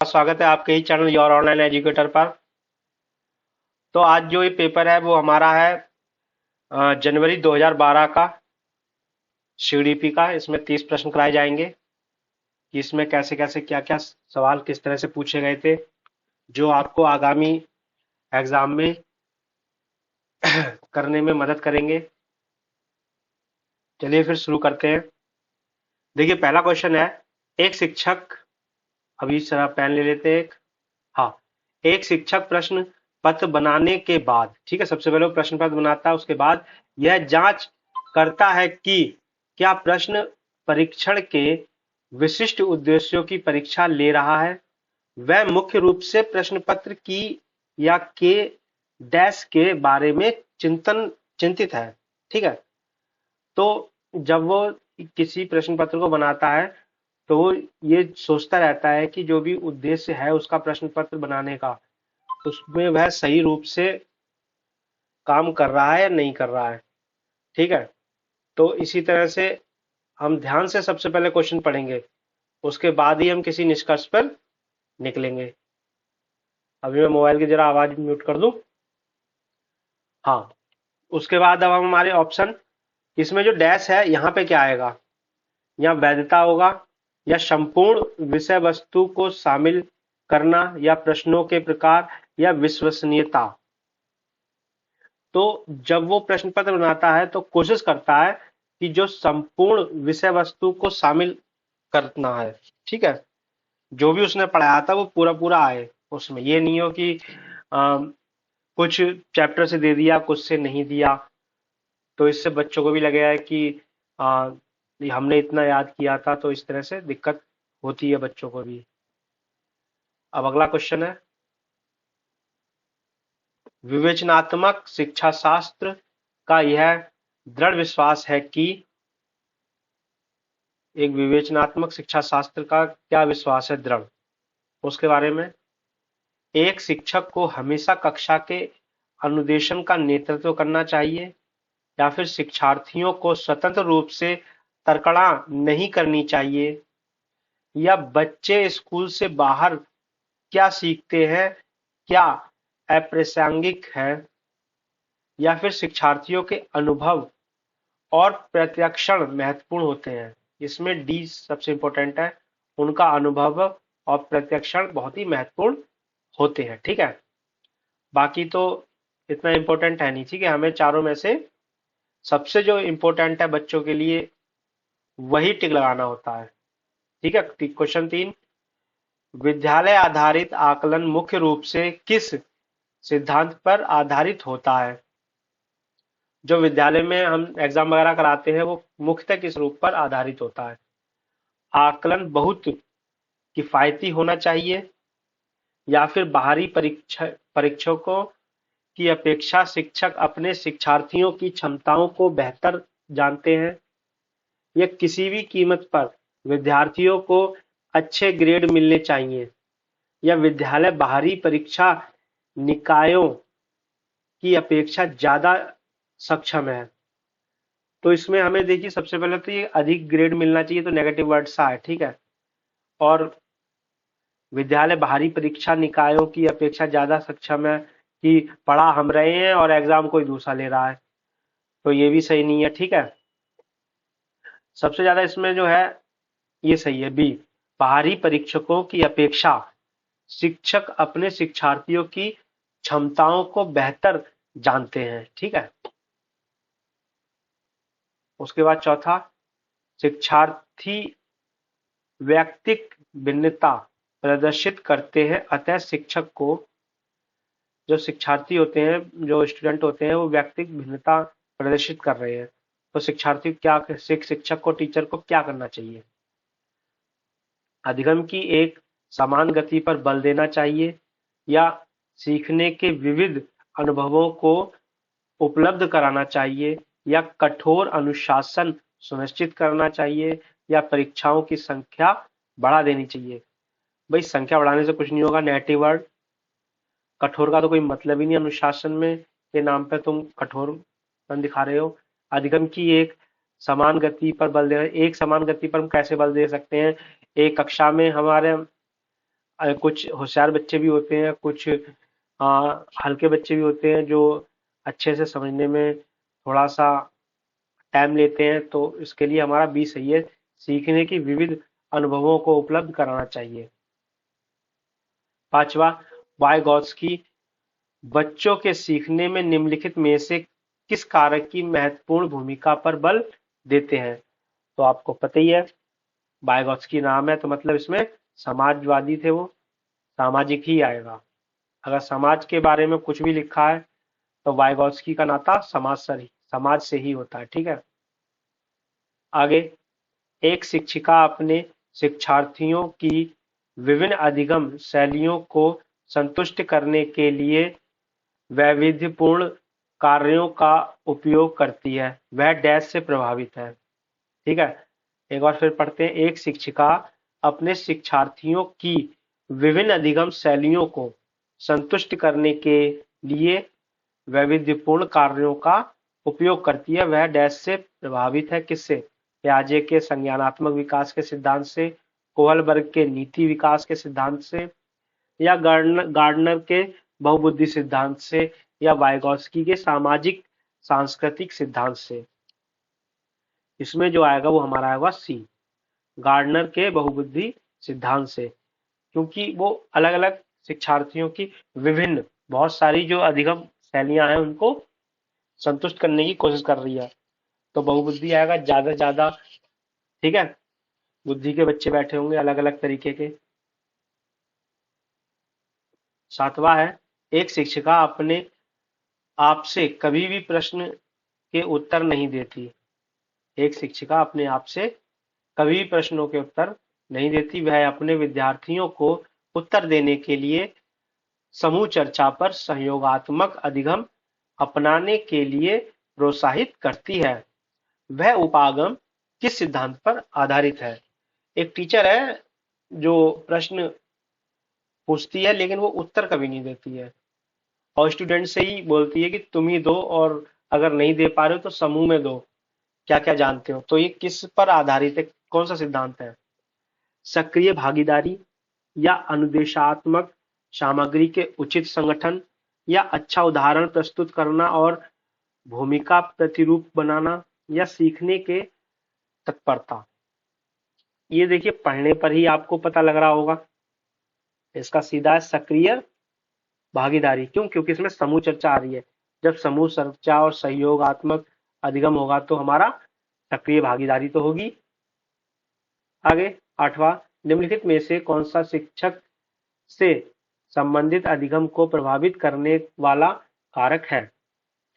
स्वागत है आपके ही चैनल योर ऑनलाइन एजुकेटर पर। तो आज जो ये पेपर है वो हमारा है जनवरी 2012 का सीडीपी का। इसमें 30 प्रश्न कराए जाएंगे कि इसमें कैसे कैसे क्या क्या सवाल किस तरह से पूछे गए थे, जो आपको आगामी एग्जाम में करने में मदद करेंगे। चलिए फिर शुरू करते हैं। देखिए, पहला क्वेश्चन है, एक शिक्षक, अभी जरा पेन ले लेते हैं एक। हाँ, एक शिक्षक प्रश्न पत्र बनाने के बाद, ठीक है, सबसे पहले वो प्रश्न पत्र बनाता है, उसके बाद यह जांच करता है कि क्या प्रश्न परीक्षण के विशिष्ट उद्देश्यों की परीक्षा ले रहा है, वह मुख्य रूप से प्रश्न पत्र की या के डैश के बारे में चिंतित है। ठीक है। तो जब वो किसी प्रश्न पत्र को बनाता है तो वो ये सोचता रहता है कि जो भी उद्देश्य है उसका प्रश्न पत्र बनाने का, उसमें वह सही रूप से काम कर रहा है या नहीं कर रहा है। ठीक है। तो इसी तरह से हम ध्यान से सबसे पहले क्वेश्चन पढ़ेंगे, उसके बाद ही हम किसी निष्कर्ष पर निकलेंगे। अभी मैं मोबाइल की जरा आवाज म्यूट कर दूं। हाँ, उसके बाद अब हम हमारे ऑप्शन, इसमें जो डैश है यहाँ पे क्या आएगा, या वैधता होगा, या संपूर्ण विषय वस्तु को शामिल करना, या प्रश्नों के प्रकार, या विश्वसनीयता। तो जब वो प्रश्न पत्र बनाता है तो कोशिश करता है कि जो संपूर्ण विषय वस्तु को शामिल करना है, ठीक है, जो भी उसने पढ़ाया था वो पूरा पूरा आए उसमें। ये नहीं हो कि कुछ चैप्टर से दे दिया, कुछ से नहीं दिया, तो इससे बच्चों को भी लगेगा कि ये हमने इतना याद किया था, तो इस तरह से दिक्कत होती है बच्चों को भी। अब अगला क्वेश्चन है, विवेचनात्मक शिक्षा शास्त्र का यह दृढ़ विश्वास है कि, एक विवेचनात्मक शिक्षा शास्त्र का क्या विश्वास है दृढ़, उसके बारे में। एक शिक्षक को हमेशा कक्षा के अनुदेशन का नेतृत्व करना चाहिए, या फिर शिक्षार्थियों को स्वतंत्र रूप से तर्कणा नहीं करनी चाहिए, या बच्चे स्कूल से बाहर क्या सीखते हैं क्या अप्रासंगिक है, या फिर शिक्षार्थियों के अनुभव और प्रत्याक्षण महत्वपूर्ण होते हैं। इसमें डी सबसे इंपॉर्टेंट है, उनका अनुभव और प्रत्याक्षण बहुत ही महत्वपूर्ण होते हैं। ठीक है। बाकी तो इतना इंपॉर्टेंट है नहीं। ठीक है, हमें चारों में से सबसे जो इंपॉर्टेंट है बच्चों के लिए वही टिक लगाना होता है। ठीक है। क्वेश्चन 3, विद्यालय आधारित आकलन मुख्य रूप से किस सिद्धांत पर आधारित होता है। जो विद्यालय में हम एग्जाम वगैरह कराते हैं वो मुख्यतः किस रूप पर आधारित होता है। आकलन बहुत किफायती होना चाहिए, या फिर बाहरी परीक्षकों की अपेक्षा शिक्षक अपने शिक्षार्थियों की क्षमताओं को बेहतर जानते हैं, या किसी भी कीमत पर विद्यार्थियों को अच्छे ग्रेड मिलने चाहिए, या विद्यालय बाहरी परीक्षा निकायों की अपेक्षा ज्यादा सक्षम है। तो इसमें हमें देखिए, सबसे पहले तो ये अधिक ग्रेड मिलना चाहिए, तो नेगेटिव वर्ड सा है। ठीक है। और विद्यालय बाहरी परीक्षा निकायों की अपेक्षा ज्यादा सक्षम है कि पढ़ा हम रहे हैं और एग्जाम कोई दूसरा ले रहा है, तो ये भी सही नहीं है। ठीक है। सबसे ज्यादा इसमें जो है ये सही है, बी, बाहरी परीक्षकों की अपेक्षा शिक्षक अपने शिक्षार्थियों की क्षमताओं को बेहतर जानते हैं। ठीक है। उसके बाद चौथा, शिक्षार्थी व्यक्तिक भिन्नता प्रदर्शित करते हैं, अतः शिक्षक को, जो शिक्षार्थी होते हैं, जो स्टूडेंट होते हैं, वो व्यक्तिक भिन्नता प्रदर्शित कर रहे हैं, तो शिक्षार्थी क्या, शिक्षक को, टीचर को क्या करना चाहिए। अधिगम की एक समान गति पर बल देना चाहिए, या सीखने के विविध अनुभवों को उपलब्ध कराना चाहिए, या कठोर अनुशासन सुनिश्चित करना चाहिए, या परीक्षाओं की संख्या बढ़ा देनी चाहिए। भाई, संख्या बढ़ाने से कुछ नहीं होगा, नेगेटिव वर्ड। कठोर का तो कोई मतलब ही नहीं, अनुशासन में के नाम पे तुम कठोरपन दिखा रहे हो। अधिगम की एक समान गति पर बल देना, एक समान गति पर हम कैसे बल दे सकते हैं। एक कक्षा में हमारे कुछ होशियार बच्चे भी होते हैं, कुछ हल्के बच्चे भी होते हैं जो अच्छे से समझने में थोड़ा सा टाइम लेते हैं। तो इसके लिए हमारा बी सही है, सीखने की विविध अनुभवों को उपलब्ध कराना चाहिए। पांचवा, वाइगॉत्स्की बच्चों के सीखने में निम्नलिखित में से किस कारक की महत्वपूर्ण भूमिका पर बल देते हैं? तो आपको पता ही है, वाइगॉत्स्की नाम है तो मतलब इसमें समाजवादी थे वो, सामाजिक ही आएगा। अगर समाज के बारे में कुछ भी लिखा है तो वाइगॉत्स्की का नाता समाज से ही होता है। ठीक है, आगे, एक शिक्षिका अपने शिक्षार्थियों की विभिन्न अधिगम शैलियों को संतुष्ट करने के लिए वैविध्यपूर्ण कार्यों का उपयोग करती है, वह डैश से प्रभावित है। ठीक है, एक बार फिर पढ़ते हैं। एक शिक्षिका अपने शिक्षार्थियों की विभिन्न अधिगम शैलियों को संतुष्ट करने के लिए वैविध्यपूर्ण कार्यों का उपयोग करती है, वह डैश से प्रभावित है। किससे? पियाजे के संज्ञानात्मक विकास के सिद्धांत से, कोहलबर्ग के नीति विकास के सिद्धांत से, या गार्डनर के बहुबुद्धि सिद्धांत से, या वाइगॉत्स्की के सामाजिक सांस्कृतिक सिद्धांत से। इसमें जो आएगा वो हमारा आएगा सी, गार्डनर के बहुबुद्धि सिद्धांत से, क्योंकि वो अलग अलग शिक्षार्थियों की विभिन्न बहुत सारी जो अधिगम शैलियां हैं उनको संतुष्ट करने की कोशिश कर रही है, तो बहुबुद्धि आएगा ज्यादा से ज्यादा। ठीक है, बुद्धि के बच्चे बैठे होंगे अलग अलग तरीके के। सातवां है, एक शिक्षिका अपने आप से कभी भी प्रश्न के उत्तर नहीं देती। एक शिक्षिका अपने आप से कभी भी प्रश्नों के उत्तर नहीं देती, वह अपने विद्यार्थियों को उत्तर देने के लिए समूह चर्चा पर सहयोगात्मक अधिगम अपनाने के लिए प्रोत्साहित करती है। वह उपागम किस सिद्धांत पर आधारित है? एक टीचर है जो प्रश्न पूछती है लेकिन वो उत्तर कभी नहीं देती है, और स्टूडेंट से ही बोलती है कि तुम ही दो, और अगर नहीं दे पा रहे हो तो समूह में दो, क्या क्या जानते हो। तो ये किस पर आधारित है, कौन सा सिद्धांत है? सक्रिय भागीदारी, या अनुदेशात्मक सामग्री के उचित संगठन, या अच्छा उदाहरण प्रस्तुत करना और भूमिका प्रतिरूप बनाना, या सीखने के तत्परता। ये देखिए पढ़ने पर ही आपको पता लग रहा होगा। इसका सीधा है सक्रिय भागीदारी। क्यों? क्योंकि इसमें समूह चर्चा आ रही है। जब समूह चर्चा और सहयोगात्मक अधिगम होगा तो हमारा सक्रिय भागीदारी तो होगी। आगे आठवां, निम्नलिखित में से कौन सा शिक्षक से संबंधित अधिगम को प्रभावित करने वाला कारक है?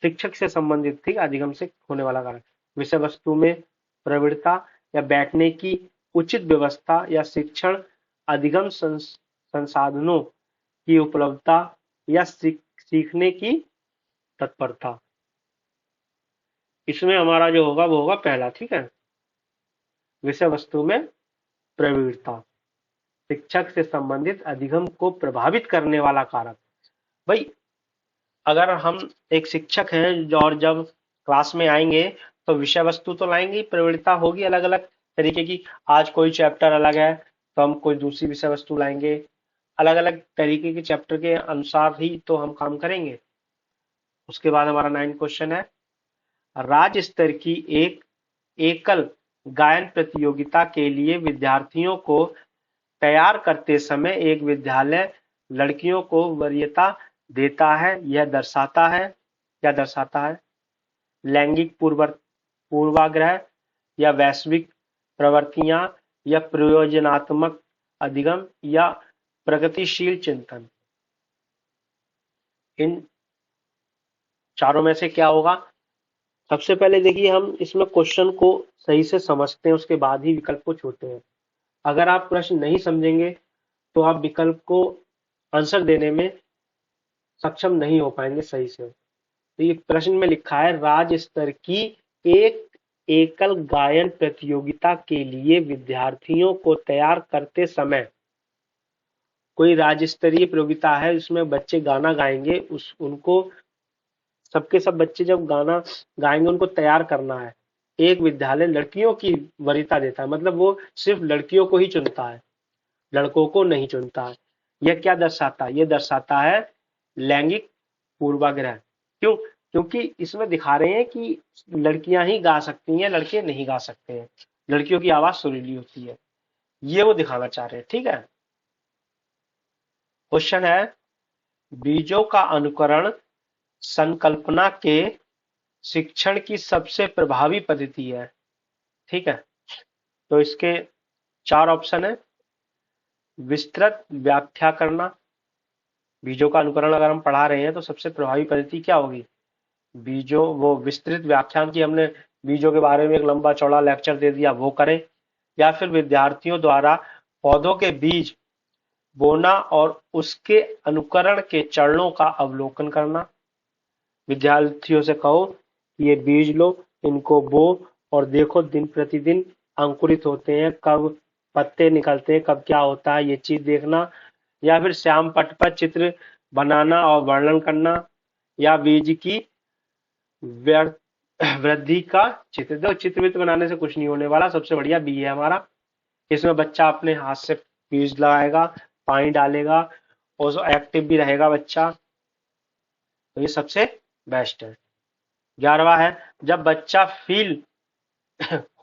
शिक्षक से संबंधित थी अधिगम से होने वाला कारक, विषय वस्तु में प्रवृत्ता, या बैठने की उचित व्यवस्था, या शिक्षण अधिगम संसाधनों की उपलब्धता, या सीखने की तत्परता। इसमें हमारा जो होगा वो होगा पहला। ठीक है, विषय वस्तु में प्रवृत्ता, शिक्षक से संबंधित अधिगम को प्रभावित करने वाला कारक। भाई अगर हम एक शिक्षक हैं और जब क्लास में आएंगे तो विषय वस्तु तो लाएंगे ही, प्रवृत्ता होगी अलग अलग तरीके की। आज कोई चैप्टर अलग है तो हम कोई दूसरी विषय वस्तु लाएंगे, अलग अलग तरीके के चैप्टर के अनुसार ही तो हम काम करेंगे। उसके बाद हमारा 9 क्वेश्चन है, राज्य स्तर की एक एकल गायन प्रतियोगिता के लिए विद्यार्थियों को तैयार करते समय एक विद्यालय लड़कियों को वरीयता देता है, यह दर्शाता है, क्या दर्शाता है? लैंगिक पूर्वाग्रह, या वैश्विक प्रवृत्तियां, या प्रयोजनात्मक अधिगम, या प्रगतिशील चिंतन। इन चारों में से क्या होगा? सबसे पहले देखिए हम इसमें क्वेश्चन को सही से समझते हैं, उसके बाद ही विकल्प को चुनते हैं। अगर आप प्रश्न नहीं समझेंगे तो आप विकल्प को आंसर देने में सक्षम नहीं हो पाएंगे सही से। तो ये प्रश्न में लिखा है, राज्य स्तर की एक एकल गायन प्रतियोगिता के लिए विद्यार्थियों को तैयार करते समय, कोई राज्य स्तरीय प्रतियोगिता है जिसमें बच्चे गाना गाएंगे, उनको सबके सब बच्चे जब गाना गाएंगे उनको तैयार करना है। एक विद्यालय लड़कियों की वरीयता देता है, मतलब वो सिर्फ लड़कियों को ही चुनता है, लड़कों को नहीं चुनता है। यह क्या दर्शाता है? यह दर्शाता है लैंगिक पूर्वाग्रह। क्यों? क्योंकि इसमें दिखा रहे हैं कि लड़कियां ही गा सकती हैं, लड़के नहीं गा सकते हैं, लड़कियों की आवाज सुरीली होती है, ये वो दिखाना चाह रहे हैं। ठीक है। क्वेश्चन है, बीजों का अनुकरण संकल्पना के शिक्षण की सबसे प्रभावी पद्धति है। ठीक है। तो इसके चार ऑप्शन है। विस्तृत व्याख्या करना, बीजों का अनुकरण अगर हम पढ़ा रहे हैं तो सबसे प्रभावी पद्धति क्या होगी? बीजों, वो विस्तृत व्याख्यान की हमने बीजों के बारे में एक लंबा चौड़ा लेक्चर दे दिया, वो करें, या फिर विद्यार्थियों द्वारा पौधों के बीज बोना और उसके अनुकरण के चरणों का अवलोकन करना। विद्यार्थियों से कहो कि ये बीज लो, इनको बो और देखो दिन प्रतिदिन अंकुरित होते हैं, कब पत्ते निकलते हैं, कब क्या होता है, ये चीज देखना। या फिर श्याम पट्ट पर चित्र बनाना और वर्णन करना, या बीज की वृद्धि का चित्र। देखो चित्र वित्र बनाने से कुछ नहीं होने वाला, सबसे बढ़िया बी है हमारा। इसमें बच्चा अपने हाथ से बीज लगाएगा, पानी डालेगा और एक्टिव भी रहेगा बच्चा, तो ये सबसे बेस्ट है। 11वां है, जब बच्चा फील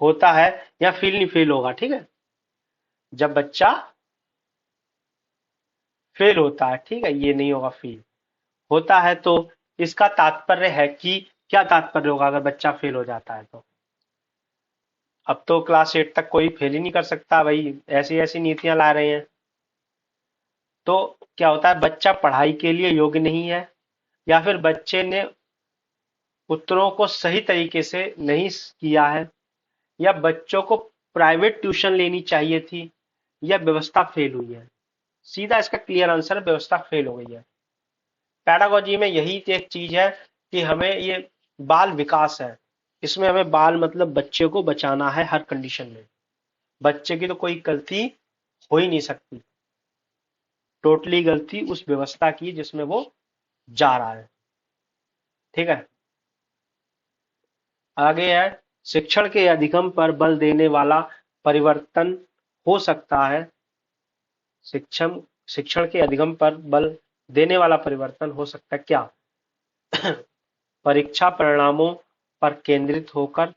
होता है, या फील नहीं फेल होगा। ठीक है। जब बच्चा फेल होता है, ठीक है, ये नहीं होगा, फील होता है, तो इसका तात्पर्य है कि क्या तात्पर्य होगा अगर बच्चा फेल हो जाता है तो? अब तो क्लास 8 तक कोई फेल ही नहीं कर सकता भाई, ऐसी ऐसी नीतियां ला रहे हैं। तो क्या होता है, बच्चा पढ़ाई के लिए योग्य नहीं है, या फिर बच्चे ने उत्तरों को सही तरीके से नहीं किया है, या बच्चों को प्राइवेट ट्यूशन लेनी चाहिए थी, या व्यवस्था फेल हुई है। सीधा इसका क्लियर आंसर है, व्यवस्था फेल हो गई है। पैडागोजी में यही एक चीज है कि हमें ये बाल विकास है, इसमें हमें बाल मतलब बच्चे को बचाना है हर कंडीशन में। बच्चे की तो कोई गलती हो ही नहीं सकती, टोटली गलती उस व्यवस्था की जिसमें वो जा रहा है। ठीक है। आगे है, शिक्षण के अधिगम पर बल देने वाला परिवर्तन हो सकता है। शिक्षण शिक्षण के अधिगम पर बल देने वाला परिवर्तन हो सकता है क्या? परीक्षा परिणामों पर केंद्रित होकर,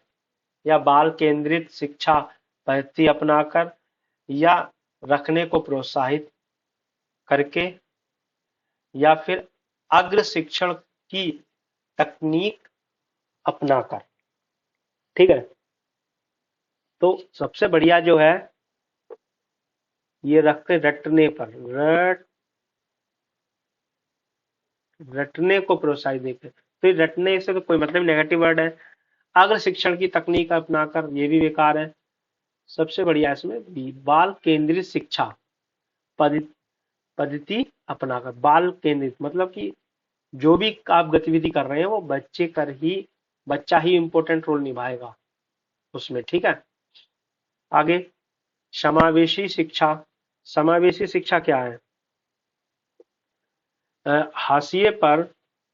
या बाल केंद्रित शिक्षा पद्धति अपनाकर, या रखने को प्रोत्साहित करके, या फिर अग्र शिक्षण की तकनीक अपनाकर। ठीक है। तो सबसे बढ़िया जो है, ये रटने पर, रटने को प्रोत्साहित देकर। तो ये रटने से तो कोई मतलब, नेगेटिव वर्ड है। अग्र शिक्षण की तकनीक अपनाकर, ये भी बेकार है। सबसे बढ़िया इसमें बाल केंद्रित शिक्षा पद्धति अपनाकर। बाल केंद्रित मतलब कि जो भी आप गतिविधि कर रहे हैं वो बच्चा ही इंपॉर्टेंट रोल निभाएगा उसमें। ठीक है। आगे, समावेशी शिक्षा। समावेशी शिक्षा क्या है? हाशिए पर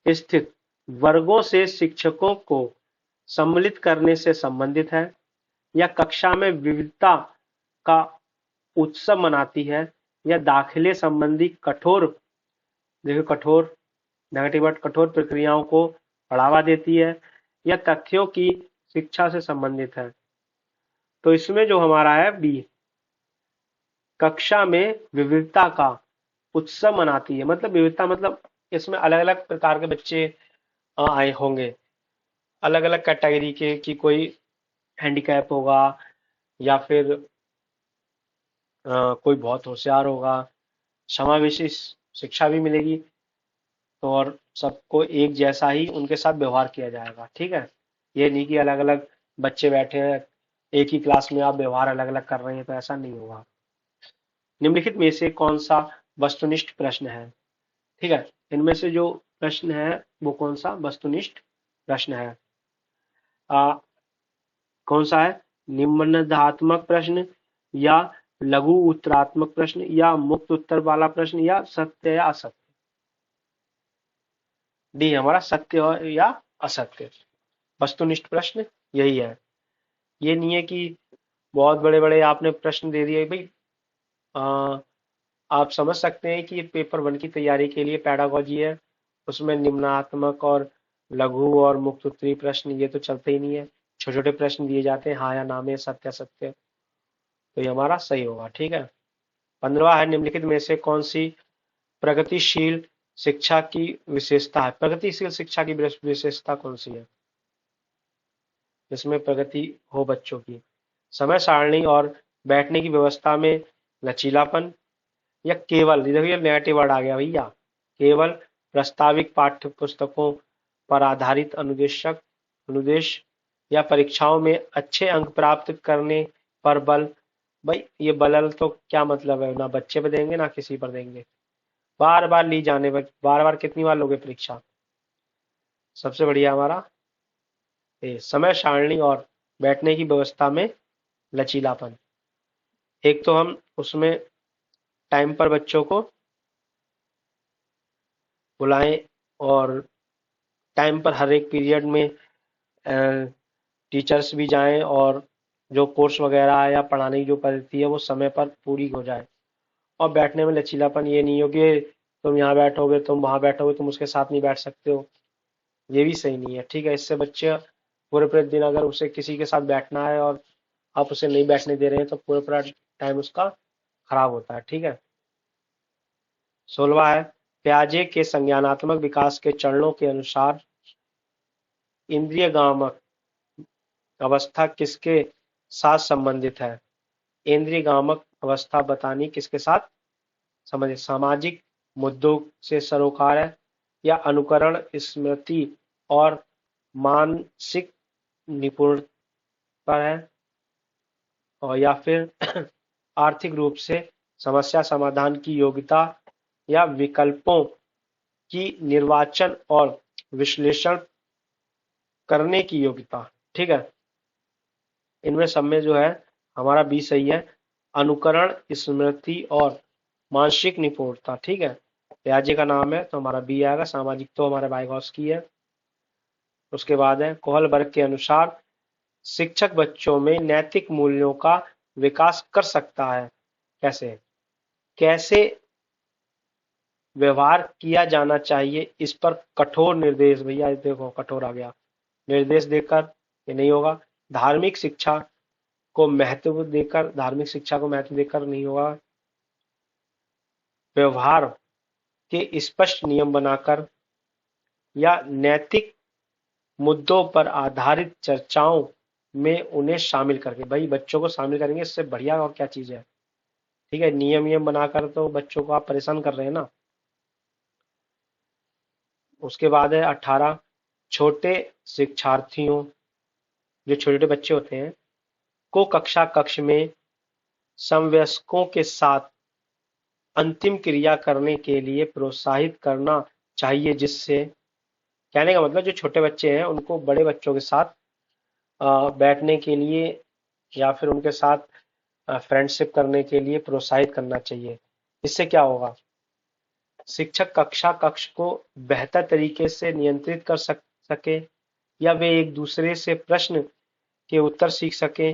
स्थित वर्गों से शिक्षकों को सम्मिलित करने से संबंधित है, या कक्षा में विविधता का उत्सव मनाती है, या दाखिले संबंधी कठोर, देखो कठोर नेगेटिव वर्ड, कठोर प्रक्रियाओं को बढ़ावा देती है, या तथ्यों की शिक्षा से संबंधित है। तो इसमें जो हमारा है बी, कक्षा में विविधता का उत्सव मनाती है। मतलब विविधता मतलब इसमें अलग अलग प्रकार के बच्चे आए होंगे, अलग अलग कैटेगरी के, कि कोई हैंडीकैप होगा, या फिर कोई बहुत होशियार होगा। समावेशी शिक्षा भी मिलेगी, तो और सबको एक जैसा ही उनके साथ व्यवहार किया जाएगा। ठीक है। ये नहीं कि अलग अलग बच्चे बैठे हैं एक ही क्लास में, आप व्यवहार अलग अलग कर रहे हैं, तो ऐसा नहीं होगा। निम्नलिखित में से कौन सा वस्तुनिष्ठ प्रश्न है? ठीक है। इनमें से जो प्रश्न है वो कौन सा वस्तुनिष्ठ प्रश्न है? आ, कौन सा है? निम्नदात्मक प्रश्न, या लघु उत्तरात्मक प्रश्न, या मुक्त उत्तर वाला प्रश्न, या सत्य या असत्य? डी हमारा सत्य या असत्य। वस्तुनिष्ठ प्रश्न यही है। ये नहीं है कि बहुत बड़े बड़े आपने प्रश्न दे दिए भाई, आप समझ सकते हैं कि ये पेपर 1 की तैयारी के लिए पैडागोजी है। उसमें निम्नात्मक और लघु और मुक्त उत्तरीय प्रश्न ये तो चलते ही नहीं है, छोटे छोटे प्रश्न दिए जाते हैं, हाँ या ना में, सत्य असत्य। तो ये हमारा सही होगा। ठीक है। 15वां है, निम्नलिखित में से कौन सी प्रगतिशील शिक्षा की विशेषता है? प्रगतिशील शिक्षा की विशेषता कौन सी है जिसमें प्रगति हो बच्चों की? समय सारणी और बैठने की व्यवस्था में लचीलापन, या केवल, ये देखिए नेगेटिव वर्ड आ गया भैया, केवल प्रस्ताविक पाठ्य पुस्तकों पर आधारित अनुदेशक अनुदेश, या परीक्षाओं में अच्छे अंक प्राप्त करने पर बल। भाई ये बलल तो क्या मतलब है, ना बच्चे पर देंगे ना किसी पर देंगे, बार बार ली जाने पर। बार बार कितनी बार लोगे परीक्षा? सबसे बढ़िया हमारा ये समय सारणी और बैठने की व्यवस्था में लचीलापन। एक तो हम उसमें टाइम पर बच्चों को बुलाएं, और टाइम पर हर एक पीरियड में टीचर्स भी जाएं, और जो कोर्स वगैरह है या पढ़ाने की जो पद्धति है वो समय पर पूरी हो जाए। और बैठने में लचीलापन, ये नहीं हो कि तुम यहाँ बैठोगे, तुम वहां बैठोगे, तुम उसके साथ नहीं बैठ सकते हो, ये भी सही नहीं है। ठीक है। इससे बच्चे पूरे पूरे दिन अगर उसे किसी के साथ बैठना है और आप उसे नहीं बैठने दे रहे हैं तो पूरा पूरा टाइम उसका खराब होता है। ठीक है। 16वां है, प्याजे के संज्ञानात्मक विकास के चरणों के अनुसार इंद्रियगामक अवस्था किसके साथ संबंधित है? इंद्रियगामक अवस्था बतानी किसके साथ संबंधित? सामाजिक मुद्दों से सरोकार है, या अनुकरण, स्मृति और मानसिक निपुण पर है, और या फिर आर्थिक रूप से समस्या समाधान की योग्यता, या विकल्पों की निर्वाचन और विश्लेषण करने की योग्यता। ठीक है। इनमें सब में जो है हमारा बी सही है, अनुकरण, स्मृति और मानसिक निपुणता। ठीक है। प्याजे का नाम है तो हमारा बी आएगा। सामाजिक तो हमारे वाइगॉस्की है। उसके बाद है, कोहलबर्ग के अनुसार शिक्षक बच्चों में नैतिक मूल्यों का विकास कर सकता है। कैसे? कैसे व्यवहार किया जाना चाहिए, इस पर कठोर निर्देश। भैया देखो कठोर आ गया, निर्देश देकर ये नहीं होगा। धार्मिक शिक्षा को महत्व देकर, धार्मिक शिक्षा को महत्व देकर नहीं होगा। व्यवहार के स्पष्ट नियम बनाकर, या नैतिक मुद्दों पर आधारित चर्चाओं में उन्हें शामिल करके। भाई बच्चों को शामिल करेंगे, इससे बढ़िया और क्या चीज है? ठीक है। नियम बनाकर तो बच्चों को आप परेशान कर रहे हैं ना। उसके बाद है 18, छोटे शिक्षार्थियों, जो छोटे छोटे बच्चे होते हैं, को कक्षा कक्ष में समवयस्कों के साथ अंतिम क्रिया करने के लिए प्रोत्साहित करना चाहिए, जिससे, कहने का मतलब जो छोटे बच्चे हैं उनको बड़े बच्चों के साथ बैठने के लिए या फिर उनके साथ फ्रेंडशिप करने के लिए प्रोत्साहित करना चाहिए। इससे क्या होगा? शिक्षक कक्षा कक्ष को बेहतर तरीके से नियंत्रित कर सके, या वे एक दूसरे से प्रश्न के उत्तर सीख सके,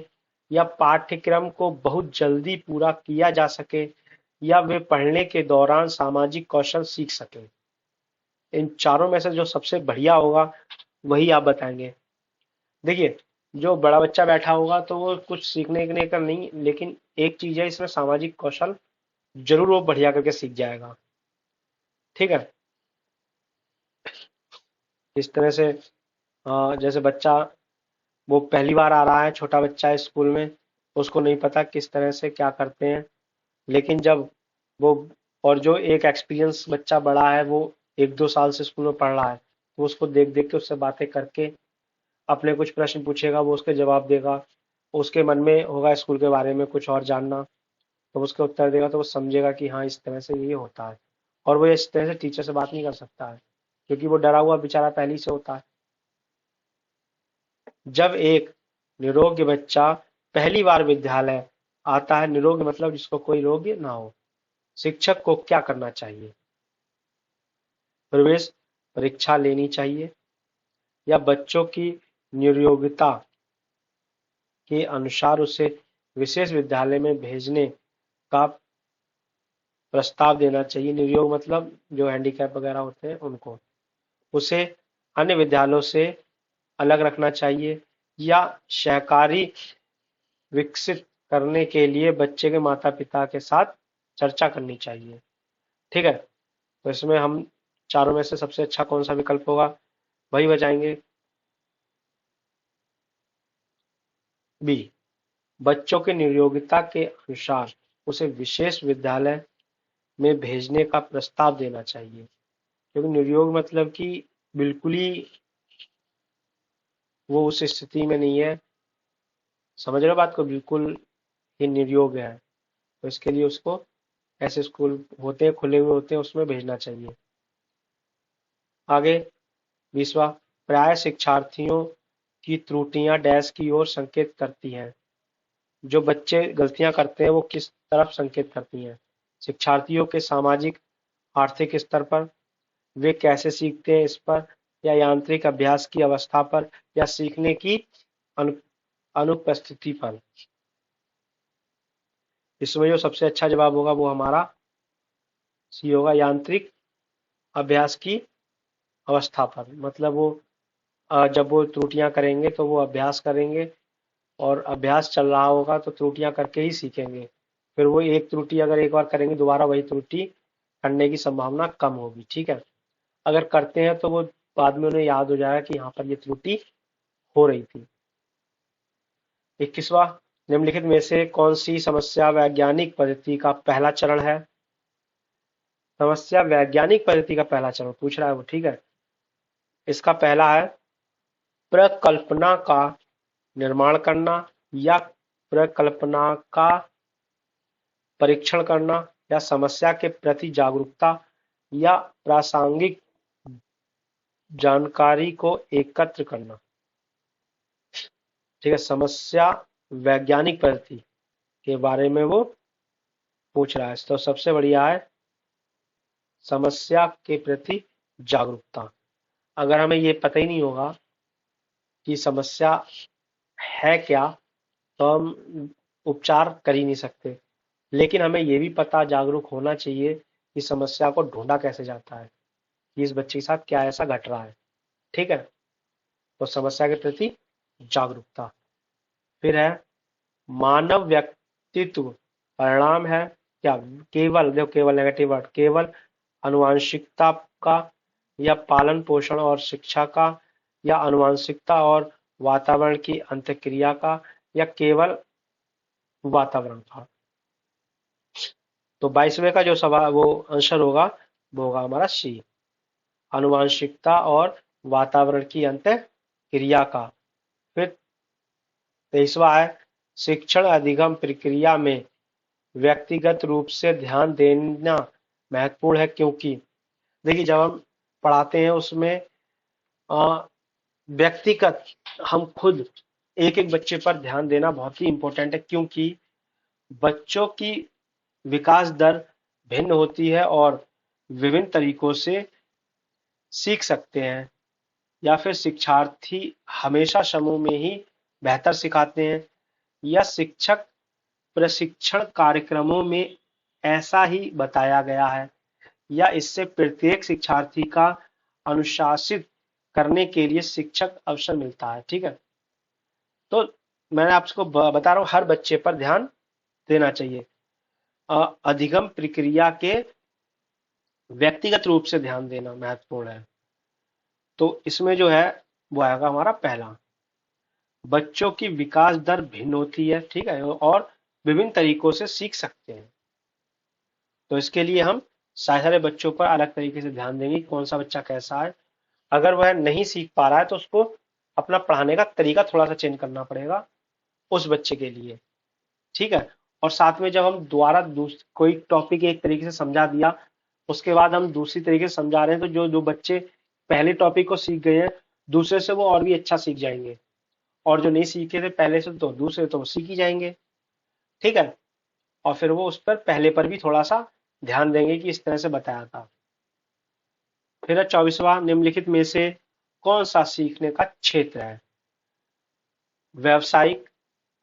या पाठ्यक्रम को बहुत जल्दी पूरा किया जा सके, या वे पढ़ने के दौरान सामाजिक कौशल सीख सके। इन चारों में से जो सबसे बढ़िया होगा वही आप बताएंगे। देखिए, जो बड़ा बच्चा बैठा होगा तो वो कुछ सीखने के का नहीं, लेकिन एक चीज है, इसमें सामाजिक कौशल जरूर वो बढ़िया करके सीख जाएगा। ठीक है। इस तरह से जैसे बच्चा वो पहली बार आ रहा है, छोटा बच्चा है स्कूल में, उसको नहीं पता किस तरह से क्या करते हैं, लेकिन जब वो, और जो एक एक्सपीरियंस बच्चा बड़ा है वो 1-2 साल से स्कूल में पढ़ रहा है, तो उसको देख देख के उससे बातें करके अपने कुछ प्रश्न पूछेगा, वो उसके जवाब देगा, उसके मन में होगा स्कूल के बारे में कुछ और जानना, तो उसके उत्तर देगा तो वो समझेगा कि हाँ इस तरह से ये होता है। और वो इस तरह से टीचर से बात नहीं कर सकता है, क्योंकि वो डरा हुआ बेचारा पहले से होता है। जब एक निरोगी बच्चा पहली बार विद्यालय आता है, निरोगी मतलब जिसको कोई रोग ना हो, शिक्षक को क्या करना चाहिए? प्रवेश परीक्षा लेनी चाहिए, या बच्चों की निरोगिता के अनुसार उसे विशेष विद्यालय में भेजने का प्रस्ताव देना चाहिए। निर्योग मतलब जो हैंडीकैप वगैरह होते हैं उनको। उसे अन्य विद्यालयों से अलग रखना चाहिए या सहकारी विकसित करने के लिए बच्चे के माता पिता के साथ चर्चा करनी चाहिए। ठीक है, तो इसमें हम चारों में से सबसे अच्छा कौन सा विकल्प होगा, वही बजाएंगे। बी, बच्चों की नियोगिता के अनुसार उसे विशेष विद्यालय में भेजने का प्रस्ताव देना चाहिए। क्योंकि निर्योग मतलब कि बिल्कुल ही वो उस स्थिति में नहीं है, समझ रहे हो बात को, बिल्कुल ही निर्योग है, तो इसके लिए उसको ऐसे स्कूल होते हैं, खुले हुए होते हैं, उसमें भेजना चाहिए। आगे 20वां, प्राय शिक्षार्थियों की त्रुटियां डैश की ओर संकेत करती हैं। जो बच्चे गलतियां करते हैं वो किस तरफ संकेत करती हैं? शिक्षार्थियों के सामाजिक आर्थिक स्तर पर, वे कैसे सीखते हैं इस पर, या यांत्रिक अभ्यास की अवस्था पर, या सीखने की अनु, अनुपस्थिति पर। इसमें जो सबसे अच्छा जवाब होगा वो हमारा सी होगा, यांत्रिक अभ्यास की अवस्था पर। मतलब वो जब वो त्रुटियां करेंगे तो वो अभ्यास करेंगे, और अभ्यास चल रहा होगा तो त्रुटियां करके ही सीखेंगे। फिर वो एक त्रुटि अगर एक बार करेंगे, दोबारा वही त्रुटि करने की संभावना कम होगी। ठीक है, अगर करते हैं तो वो बाद में उन्हें याद हो जाएगा कि यहाँ पर ये त्रुटि हो रही थी। 21वां, निम्नलिखित में से कौन सी समस्या वैज्ञानिक पद्धति का पहला चरण है? समस्या वैज्ञानिक पद्धति का पहला चरण पूछ रहा है वो। ठीक है, इसका पहला है प्रकल्पना का निर्माण करना, या प्रकल्पना का परीक्षण करना, या समस्या के प्रति जागरूकता, या प्रासंगिक जानकारी को एकत्र करना। ठीक है, समस्या वैज्ञानिक पद्धति के बारे में वो पूछ रहा है, तो सबसे बढ़िया है समस्या के प्रति जागरूकता। अगर हमें ये पता ही नहीं होगा कि समस्या है क्या, तो हम उपचार कर ही नहीं सकते। लेकिन हमें ये भी पता जागरूक होना चाहिए कि समस्या को ढूंढा कैसे जाता है, कि इस बच्चे के साथ क्या ऐसा घट रहा है। ठीक है, तो समस्या के प्रति जागरूकता। फिर है मानव व्यक्तित्व परिणाम है क्या? केवल देखो, केवल नेगेटिव वर्ड, केवल आनुवंशिकता का, या पालन पोषण और शिक्षा का, या आनुवंशिकता और वातावरण की अंतःक्रिया का, या केवल वातावरण का। तो 22वें का जो सवाल वो आंसर होगा वो होगा हमारा सी, आनुवंशिकता और वातावरण की अंतः क्रिया का। फिर 23वां है शिक्षण अधिगम प्रक्रिया में व्यक्तिगत रूप से ध्यान देना महत्वपूर्ण है, क्योंकि देखिए जब हम पढ़ाते हैं उसमें व्यक्तिगत हम खुद एक एक बच्चे पर ध्यान देना बहुत ही इंपॉर्टेंट है, क्योंकि बच्चों की विकास दर भिन्न होती है और विभिन्न तरीकों से सीख सकते हैं, या फिर शिक्षार्थी हमेशा समूह में ही बेहतर सिखाते हैं, या शिक्षक प्रशिक्षण कार्यक्रमों में ऐसा ही बताया गया है, या इससे प्रत्येक शिक्षार्थी का अनुशासित करने के लिए शिक्षक अवसर मिलता है। ठीक है, तो मैंने आपको बता रहा हूं हर बच्चे पर ध्यान देना चाहिए। अधिगम प्रक्रिया के व्यक्तिगत रूप से ध्यान देना महत्वपूर्ण है। तो इसमें जो है वो आएगा हमारा पहला, बच्चों की विकास दर भिन्न होती है। ठीक है, और विभिन्न तरीकों से सीख सकते हैं, तो इसके लिए हम सारे बच्चों पर अलग तरीके से ध्यान देंगे, कौन सा बच्चा कैसा है। अगर वह नहीं सीख पा रहा है तो उसको अपना पढ़ाने का तरीका थोड़ा सा चेंज करना पड़ेगा उस बच्चे के लिए। ठीक है, और साथ में जब हम दोबारा कोई टॉपिक एक तरीके से समझा दिया, उसके बाद हम दूसरी तरीके से समझा रहे हैं, तो जो जो बच्चे पहले टॉपिक को सीख गए हैं दूसरे से वो और भी अच्छा सीख जाएंगे, और जो नहीं सीखे थे पहले से तो दूसरे तो वो सीख ही जाएंगे। ठीक है, और फिर वो उस पर पहले पर भी थोड़ा सा ध्यान देंगे कि इस तरह से बताया था। फिर 24वां, निम्नलिखित में से कौन सा सीखने का क्षेत्र है? व्यवसायिक,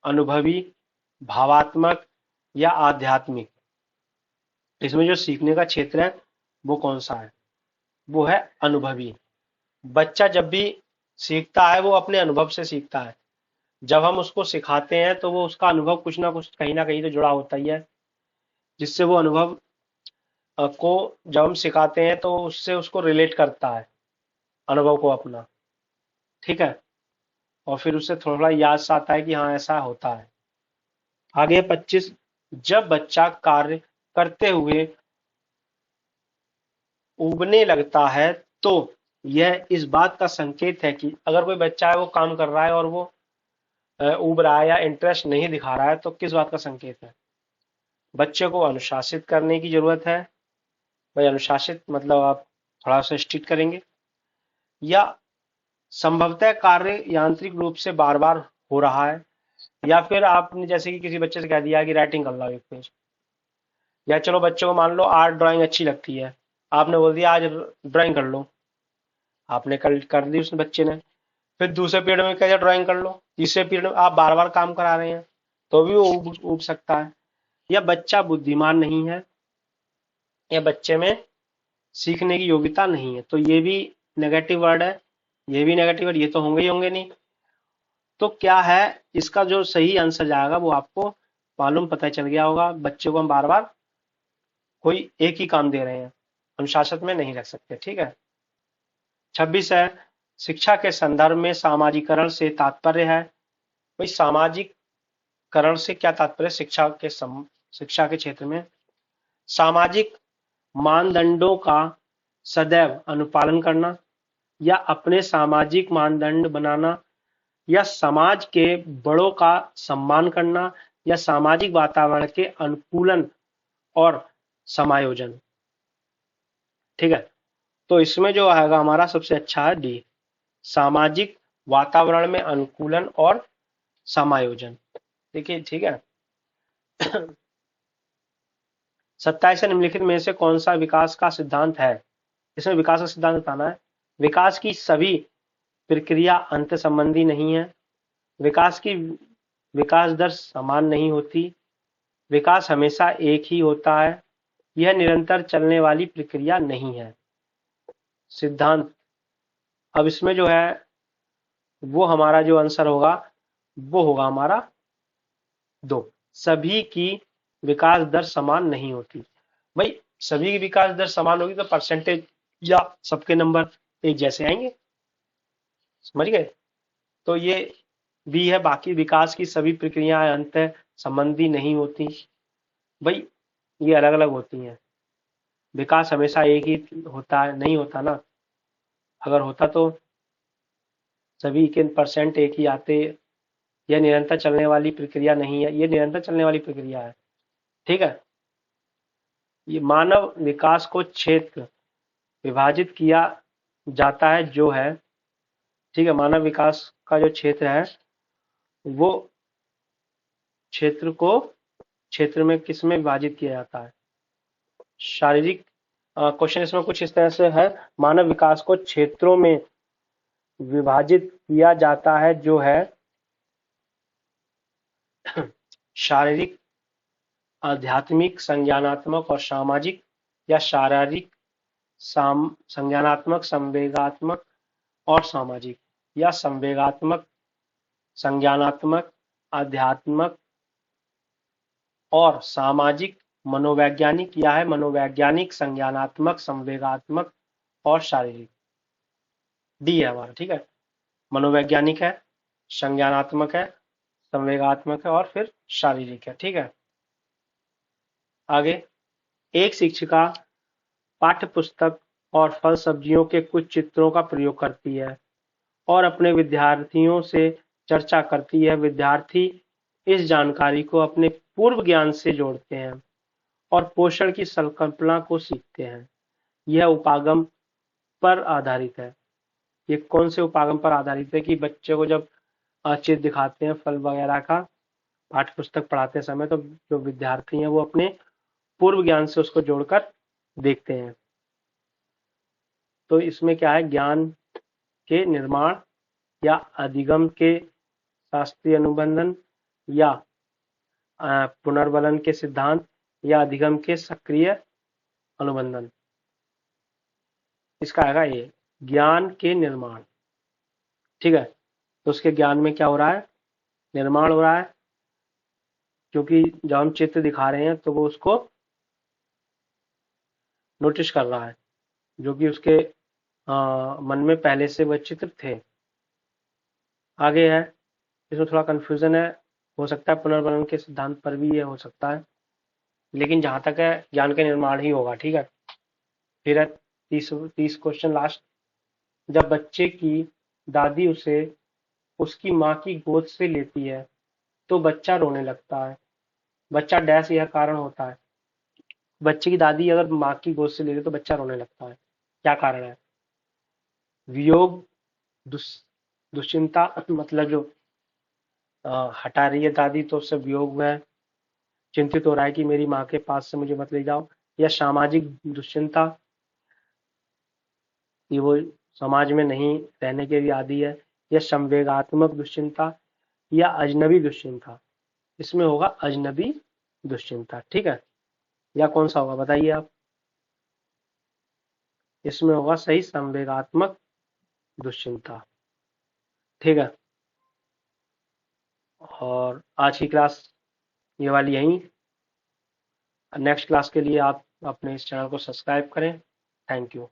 अनुभवी, भावात्मक, या आध्यात्मिक। इसमें जो सीखने का क्षेत्र है वो कौन सा है? वो है अनुभवी। बच्चा जब भी सीखता है वो अपने अनुभव से सीखता है। जब हम उसको सिखाते हैं तो वो उसका अनुभव कुछ ना कहीं तो जुड़ा होता ही है, जिससे वो अनुभव को जब हम सिखाते हैं तो उससे उसको रिलेट करता है अनुभव को अपना। ठीक है, और फिर उससे थोड़ा याद सा आता है कि हाँ ऐसा होता है। आगे 25, जब बच्चा कार्य करते हुए उबने लगता है तो यह इस बात का संकेत है कि अगर कोई बच्चा है वो काम कर रहा है और वो उब रहा है या इंटरेस्ट नहीं दिखा रहा है, तो किस बात का संकेत है? बच्चे को अनुशासित करने की जरूरत है। भाई अनुशासित मतलब आप थोड़ा सा स्ट्रिक्ट करेंगे, या संभवतः कार्य यांत्रिक रूप से बार बार हो रहा है, या फिर आपने जैसे कि किसी बच्चे से कह दिया कि राइटिंग कर लो एक पेज, या चलो बच्चे को मान लो आर्ट ड्राइंग अच्छी लगती है, आपने बोल दिया आज ड्राइंग कर लो, आपने कर दी उस बच्चे ने। फिर दूसरे पीरियड में कह दिया ड्राइंग कर लो, तीसरे पीरियड में आप बार बार काम करा रहे हैं तो भी वो उब सकता है। या बच्चा बुद्धिमान नहीं है, या बच्चे में सीखने की योग्यता नहीं है, तो ये भी नेगेटिव वर्ड है, ये भी नेगेटिव वर्ड, ये तो होंगे ही होंगे नहीं। तो क्या है इसका जो सही आंसर जाएगा वो आपको मालूम पता चल गया होगा। बच्चे को हम बार बार कोई एक ही काम दे रहे हैं, अनुशासन में नहीं रख सकते। ठीक है। 26 है, शिक्षा के संदर्भ में सामाजिकरण से तात्पर्य है। भाई सामाजिकरण से क्या तात्पर्य? शिक्षा के क्षेत्र में सामाजिक मानदंडों का सदैव अनुपालन करना, या अपने सामाजिक मानदंड बनाना, या समाज के बड़ों का सम्मान करना, या सामाजिक वातावरण के अनुकूलन और समायोजन। ठीक है, तो इसमें जो आएगा हमारा सबसे अच्छा है डी, सामाजिक वातावरण में अनुकूलन और समायोजन। देखिए ठीक है। 27 निम्नलिखित में से कौन सा विकास का सिद्धांत है? इसमें विकास का सिद्धांत बताना है। विकास की सभी प्रक्रिया अंत संबंधी नहीं है। विकास दर समान नहीं होती। विकास हमेशा एक ही होता है। यह निरंतर चलने वाली प्रक्रिया नहीं है। सिद्धांत, अब इसमें जो है वो हमारा जो आंसर होगा वो होगा हमारा 2, सभी की विकास दर समान नहीं होती। भाई सभी की विकास दर समान होगी तो परसेंटेज या सबके नंबर एक जैसे आएंगे, समझ गए? तो ये भी है, बाकी विकास की सभी प्रक्रियाएं अंत संबंधी नहीं होती। भाई ये अलग अलग होती हैं। विकास हमेशा एक ही होता है, नहीं होता ना। अगर होता तो सभी के परसेंट एक ही आते। यह निरंतर चलने वाली प्रक्रिया नहीं है, ये निरंतर चलने वाली प्रक्रिया है। ठीक है। ये मानव विकास को क्षेत्र विभाजित किया जाता है जो है, ठीक है, मानव विकास का जो क्षेत्र है वो क्षेत्र में किस में विभाजित किया जाता है? शारीरिक। क्वेश्चन इसमें कुछ इस तरह से है, मानव विकास को क्षेत्रों में विभाजित किया जाता है जो है शारीरिक, आध्यात्मिक, संज्ञानात्मक और सामाजिक, या शारीरिक, संज्ञानात्मक, संवेगात्मक और सामाजिक, या संवेगात्मक, संज्ञानात्मक, आध्यात्मक और सामाजिक, मनोवैज्ञानिक, या है मनोवैज्ञानिक, संज्ञानात्मक, संवेगात्मक और शारीरिक। डी है हमारा। ठीक है, मनोवैज्ञानिक है, संज्ञानात्मक है, संवेगात्मक है और फिर शारीरिक है। ठीक है। आगे, एक शिक्षिका पाठ्य पुस्तक और फल सब्जियों के कुछ चित्रों का प्रयोग करती है और अपने विद्यार्थियों से चर्चा करती है। विद्यार्थी इस जानकारी को अपने पूर्व ज्ञान से जोड़ते हैं और पोषण की संकल्पना को सीखते हैं। यह उपागम पर आधारित है। ये कौन से उपागम पर आधारित है? कि बच्चे को जब चित्र दिखाते हैं फल वगैरह का पाठ्य पुस्तक पढ़ाते समय, तो जो विद्यार्थी हैं वो अपने पूर्व ज्ञान से उसको जोड़कर देखते हैं। तो इसमें क्या है, ज्ञान के निर्माण या अधिगम के शास्त्रीय अनुबंधन, या पुनर्वलन के सिद्धांत, या अधिगम के सक्रिय अनुबंधन। इसका आएगा ए, ज्ञान के निर्माण। ठीक है, तो उसके ज्ञान में क्या हो रहा है, निर्माण हो रहा है, क्योंकि जब हम चित्र दिखा रहे हैं तो वो उसको नोटिस कर रहा है, जो कि उसके मन में पहले से वह चित्र थे। आगे है, इसमें थोड़ा कंफ्यूजन है, हो सकता है पुनर्वनन के सिद्धांत पर भी ये हो सकता है, लेकिन जहां तक है ज्ञान के निर्माण ही होगा। ठीक है, फिर है 30 क्वेश्चन लास्ट। जब बच्चे की दादी उसे उसकी माँ की गोद से लेती है तो बच्चा रोने लगता है। बच्चा डैश यह कारण होता है। बच्चे की दादी अगर माँ की गोद से ले ले तो बच्चा रोने लगता है, क्या कारण है? वियोग, दुस दुश्चिंता, मतलब जो हटा रही है दादी तो उससे वियोग में चिंतित हो रहा है कि मेरी माँ के पास से मुझे मत ले जाओ, या सामाजिक दुश्चिंता, कि वो समाज में नहीं रहने के लिए आदी है, या संवेगात्मक दुश्चिंता, या अजनबी दुश्चिंता। इसमें होगा अजनबी दुश्चिंता। ठीक है, या कौन सा होगा बताइए आप? इसमें होगा सही संवेगात्मक दुश्चिंता। ठीक है, और आज की क्लास ये वाली यहीं। नेक्स्ट क्लास के लिए आप अपने इस चैनल को सब्सक्राइब करें। Thank you.